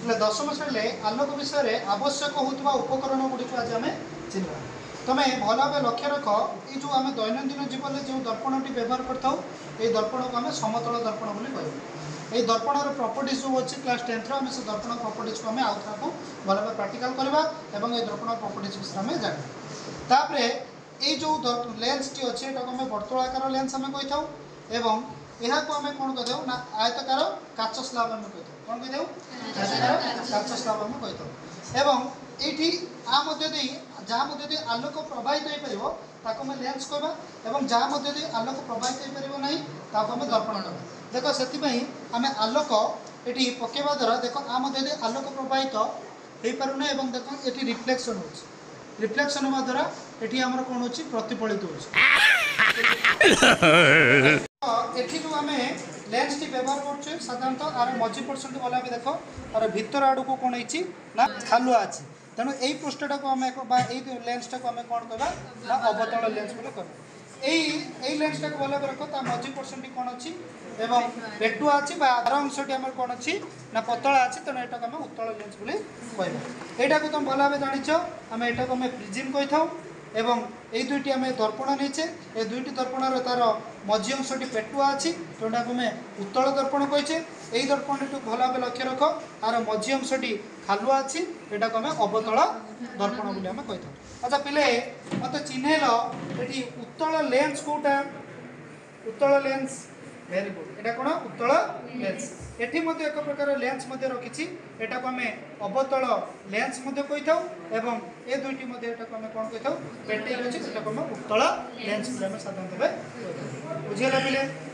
बोले दशम श्रेणी आलोक विषय में आवश्यक होता उपकरण गुड़िक आज आम चिन्ह तुम्हें भल भाव लक्ष्य रख ये जो आम दैनंदिन जीवन में जो दर्पण टी व्यवहार कर दर्पण को आम समतल दर्पण बोली कहू। ये दर्पणर प्रॉपर्टीज जो अच्छी क्लास 10th आम से दर्पण प्रॉपर्टीज को आम आउ था भल भाव प्राक्टिकल करवा और ये दर्पण प्रॉपर्टीज विषय में जाना। ये जो लेंस टी अच्छे आम वर्तुलाकार लेंस आम कही था एवं यहाँ को आम कौन कही ना आयतकार काच स्लाब आम कही कौन कही आयतकार काच स्लाब आम कही एवं ये जहाँ मध्य आलोक प्रवाहित हो पार आम लेंस कहवा और जहाँ मध्य आलोक प्रवाहित हो पार ना ताको आम दर्पण कहवा। देख से आम आलोक ये पकेवा द्वारा देख आ मध्य आलोक प्रवाहित हो पारूना और देख ये रिफ्लेक्शन हो रिफ्लेक्शन होगा द्वारा ये आमर कौन हो प्रतिफलित हो जो आम लेंस टी व्यवहार कर साधारणतः आर मझी पर्सेंट गला भी देख आर भितर आड़ को कौन ना खालुआ अच्छी तेणु यही पृष्ठटा को आम लेंसटा को आम कौन कहवा अवतल लेंस बोले कह यही लेंसटा को गला रख मझी पर्सेंट कौन अच्छी एवं पेटुआ अच्छी आर अंशटी आम कौन अच्छी ना पतला अच्छी तेणु यहाँ आम उत्तल लेंस बोली कहवा। यहाँ को तुम भल भाव जाच आम यहाँ को आम प्रिजिम कही था एवं ये दुईटी आम दर्पण नीचे ये दुईटी दर्पणर तार मझी अंशटी पेटुआ अच्छी तेणु आम उत्तल दर्पण कहीचे यही दर्पण भल भाव लक्ष्य रख आर मझी अंशटी खालुआ अच्छी यहाँ को आम अवतल दर्पण बोली आम कही था। अच्छा पिले मत चिन्हल ये उत्तल लेंस कौटा उत्तल लेंस वेरी गुड यहाँ कौन उत्तल लेंस एटी एक प्रकार लेंस रखी यहाँ को आम अवतल लेंस कही था एवं ए दुईटी आम कौन कही था पेटे अच्छे उत्तल लेंस साधारणतः बुझीगला पिले।